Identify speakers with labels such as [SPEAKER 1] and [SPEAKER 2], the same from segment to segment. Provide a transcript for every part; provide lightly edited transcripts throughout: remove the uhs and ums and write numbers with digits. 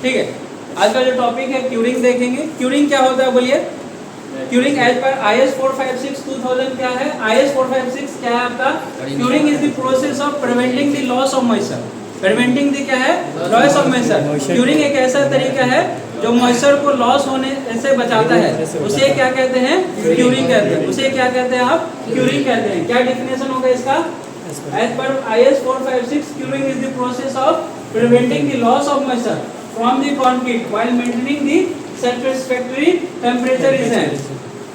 [SPEAKER 1] ठीक है, आज का जो टॉपिक है क्यूरिंग देखेंगे। क्यूरिंग क्या होता है बोलिए? क्यूरिंग एज पर IS 456 2000 क्या है? IS 456 क्या है आपका? Curing is the process of preventing the loss of moisture. Preventing the क्या है? Loss of moisture. क्यूरिंग एक ऐसा तरीका है जो मॉइस्चर को लॉस होने से बचाता है, उसे क्या कहते हैं? क्यूरिंग कहते हैं। उसे क्या कहते हैं आप? क्यूरिंग कहते हैं। क्या डेफिनेशन होगा इसका? एज पर IS 456 curing is the process of preventing the loss of moisture from the concrete while maintaining the satisfactory temperature region.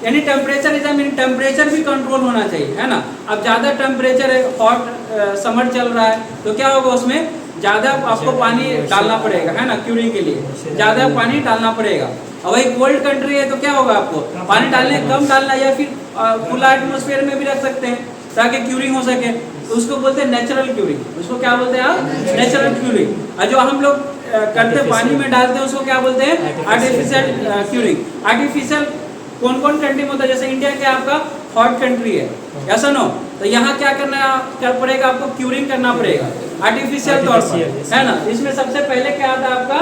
[SPEAKER 1] यानी टेम्परेचर रिजन मीन टेम्परेचर भी कंट्रोल होना चाहिए, है ना। अब ज़्यादा टेम्परेचर है, हॉट समर चल रहा है, तो क्या होगा उसमें ज़्यादा आपको पानी डालना पड़ेगा, है ना। क्यूरिंग के लिए ज़्यादा पानी डालना पड़ेगा। और वही कोल्ड कंट्री है तो क्या होगा, आपको पानी डालने कम डालना, या फिर खुला एटमोसफेयर में भी रख सकते हैं ताकि क्यूरिंग हो सके, तो उसको बोलते हैं नेचुरल क्यूरिंग। उसको क्या बोलते हैं आप? Natural curing. और जो हम लोग करते पानी में डालते हैं उसको क्या बोलते हैं? Artificial curing. आर्टिफिशियल कौन कौन कंट्री में होता है? जैसे इंडिया क्या आपका हॉट कंट्री है, ऐसा नो, तो यहाँ क्या करना पड़ेगा आपको? क्यूरिंग करना पड़ेगा आर्टिफिशियल तौर पर, है ना। इसमें सबसे पहले क्या आता है आपका?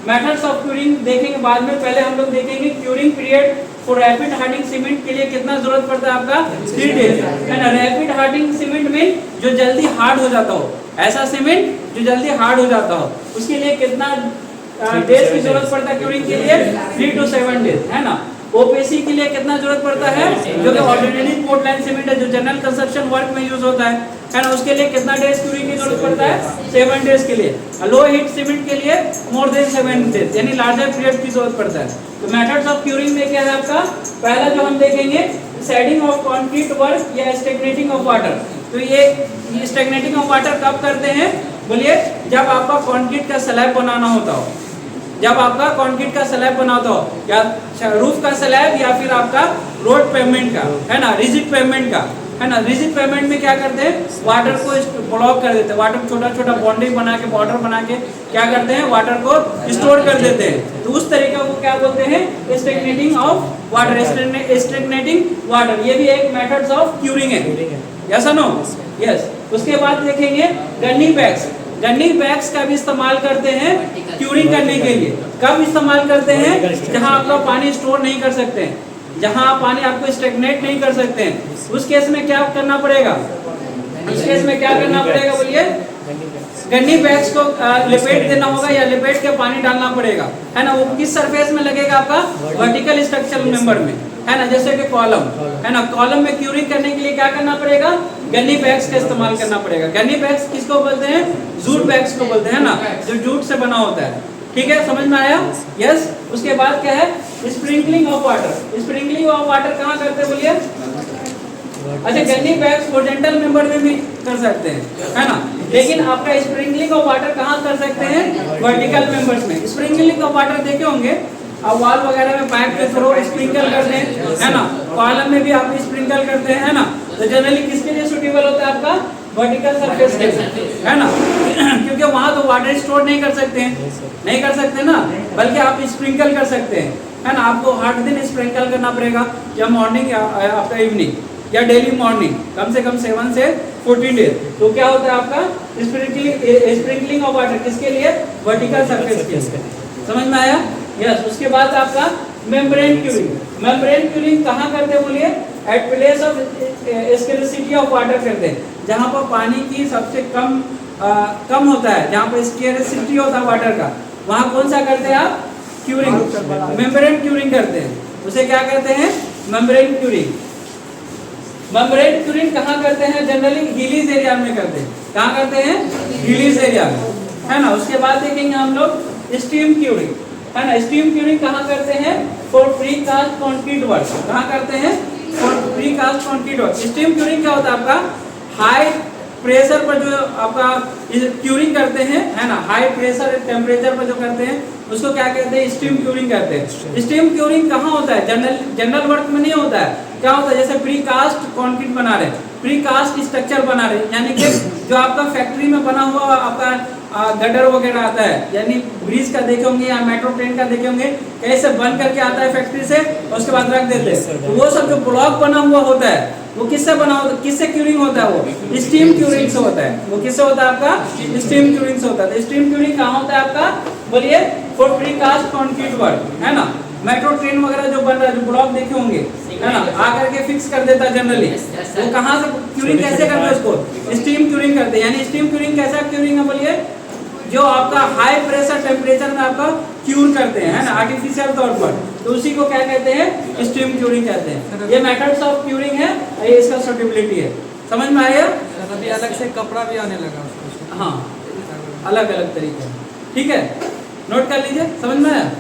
[SPEAKER 1] मेथड्स ऑफ क्यूरिंग देखेंगे बाद में। पहले हम लोग देखेंगे curing period for rapid hardening cement के लिए कितना जरूरत पड़ता है आपका? 3 डेज, है ना। रैपिड हार्डनिंग सीमेंट में जो जल्दी हार्ड हो जाता हो, ऐसा सीमेंट जो जल्दी हार्ड हो जाता हो, उसके लिए कितना डेज की जरूरत पड़ता है क्यूरिंग के लिए? 3 to 7 डेज, है ना। ओपीसी के लिए कितना जरूरत पड़ता है? जो कि ऑर्डिनरी पोर्टलैंड सीमेंट है, जो जनरल कंस्ट्रक्शन वर्क में यूज होता है ना, उसके लिए कितना डेज क्यूरिंग की जरूरत पड़ता है? 7 डेज के लिए। लो हीट सीमेंट के लिए मोर देन 7 डेज, यानी लार्जर पीरियड की जरूरत पड़ता है। तो मेथड्स ऑफ क्यूरिंग में क्या है आपका? पहला जो हम देखेंगे शेडिंग ऑफ कंक्रीट वर्क या स्टैग्नेटिंग ऑफ वाटर। तो ये स्टैग्नेटिंग ऑफ वाटर कब करते हैं बोलिए? जब आपका कंक्रीट का स्लैब बनाना होता हो, जब आपका कंक्रीट का स्लैब बनाता हो, या रूफ का स्लैब या फिर आपका रोड पेवमेंट का, है ना, रिजिड पेवमेंट का, है ना। रिजिड पेवमेंट में क्या करते हैं? वाटर को ब्लॉक कर देते हैं। वाटर छोटा छोटा बाउंड्री बना के, बॉर्डर बना के क्या करते हैं? वाटर को स्टोर कर देते हैं। तो उस तरीके को क्या बोलते हैं? Stagnating of water, stagnating water. ये भी एक मेथड्स ऑफ क्यूरिंग है, यस और नो? यस। उसके बाद देखेंगे गन्नी बैग्स। गन्नी बैग्स का भी इस्तेमाल करते हैं क्यूरिंग करने के लिए। कब इस्तेमाल करते हैं? जहां आपका पानी स्टोर नहीं कर सकते हैं, जहां पानी आपको स्टैग्नेट नहीं कर सकते हैं, उस केस में क्या करना पड़ेगा? उस केस में क्या करना पड़ेगा बोलिए? गन्नी बैग्स को लिपेट देना होगा या लिपेट के पानी डालना पड़ेगा, है ना। वो किस सरफेस में लगेगा आपका? वर्टिकल स्ट्रक्चरल मेंबर में, है ना, जैसे कि कॉलम, है ना। कॉलम में क्यूरिंग करने के लिए क्या करना पड़ेगा? गन्नी बैग्स का इस्तेमाल करना पड़ेगा। गन्नी बैग्स किसको बोलते हैं? जूट बैग्स को बोलते हैं, ना, जो जूट से बना होता है। ठीक है, समझ में आया? यस। उसके बाद क्या है? Sprinkling of water. Sprinkling of water कहाँ करते हैं बोलिए? अच्छा, गन्नी बैग्स होरिजेंटल मेंबर में भी कर सकते हैं, है ना, लेकिन आपका स्प्रिंकलिंग ऑफ वाटर कहाँ कर सकते हैं? वर्टिकल मेंबर्स में। स्प्रिंकलिंग ऑफ वाटर देखे होंगे आप, वॉल वगैरह में पाइप के थ्रू स्प्रिंकल करते हैं, है ना। कॉलम में भी आप स्प्रिंकल करते हैं, है ना। तो जनरली किसके लिए सूटेबल होता है आपका? वर्टिकल सरफेस के, है ना, क्योंकि वहाँ तो वाटर स्टोर नहीं कर सकते हैं, नहीं कर सकते ना, बल्कि आप स्प्रिंकल कर सकते हैं, है ना। आपको हर दिन स्प्रिंकल करना पड़ेगा, या मॉर्निंग या आफ्टर इवनिंग, या डेली मॉर्निंग, कम से कम 7 से 14 डेज। तो क्या होता है आपका? स्प्रिंकलिंग ऑफ वाटर किसके लिए? वर्टिकल सरफेस के लिए। समझ में आया? यस। उसके बाद आपका मेम्ब्रेन क्यूरिंग। मेम्ब्रेन क्यूरिंग कहाँ करते हैं बोलिए? At place of scarcity of water करते हैं, जहाँ पर पानी की सबसे कम होता है, जहाँ पर स्कैर्सिटी होता है वाटर का, वहाँ कौन सा करते हैं आप? क्यूरिंग, मेम्ब्रेन क्यूरिंग करते हैं। उसे क्या कहते हैं? Membrane curing. मेम्ब्रेन क्यूरिंग कहाँ करते हैं? जनरली हिलीज एरिया में करते हैं। कहाँ करते हैं? हिलीज एरिया में, है ना। उसके बाद देखेंगे हम लोग स्टीम क्यूरिंग, है ना। स्टीम क्यूरिंग कहाँ करते हैं? For precast concrete work. कहाँ करते हैं? For precast concrete work. Steam curing क्या होता है आपका? हाई प्रेशर पर जो आपका क्यूरिंग करते हैं, है ना, हाई प्रेशर टेम्परेचर पर जो करते हैं, उसको क्या कहते हैं? स्टीम क्यूरिंग कहते हैं। स्टीम क्यूरिंग कहाँ होता है? जनरल वर्क में नहीं होता है। क्या होता है? जैसे प्री कास्ट कंक्रीट बना रहे हैं, प्रीकास्ट स्ट्रक्चर बना रहे, यानी कि जो आपका फैक्ट्री में बना हुआ आपका गटर वगैरह आता है, यानी ब्रिज का देखे होंगे या मेट्रो ट्रेन का देखे होंगे, कैसे बन करके आता है फैक्ट्री से, उसके बाद रख देते हैं। तो वो सब जो ब्लॉक बना हुआ होता है वो किससे बना होता है, किससे क्यूरिंग होता है, वो स्टीम क्यूरिंग से होता है। वो किससे होता है आपका, स्टीम क्यूरिंग से होता है। स्टीम क्यूरिंग कहाँ होता है आपका, बोलिए, फॉर प्रीकास्ट कंक्रीट वर्क, है ना। मेट्रो ट्रेन वगैरह जो बन रहा है, जो ब्लॉक देखे होंगे, है ना, आकर के फिक्स कर देता है जनरली। वो कहाँ से क्यूरिंग कैसे करते हैं, उसको स्टीम क्यूरिंग करते हैं। यानी स्टीम क्यूरिंग कैसा क्यूरिंग है, बोलिए, जो आपका हाई प्रेशर टेम्परेचर में आपका क्यूर करते हैं, है ना, आर्टिफिशियल तौर पर, तो उसी को क्या कहते हैं, स्टीम क्यूरिंग कहते हैं। ये मेथड्स ऑफ क्यूरिंग है, ये इसका सर्टिफिकेट है। समझ में आया?
[SPEAKER 2] अभी अलग से कपड़ा भी आने लगा उसको।
[SPEAKER 1] हाँ, अलग अलग तरीके, ठीक है, नोट कर लीजिए, समझ में आया?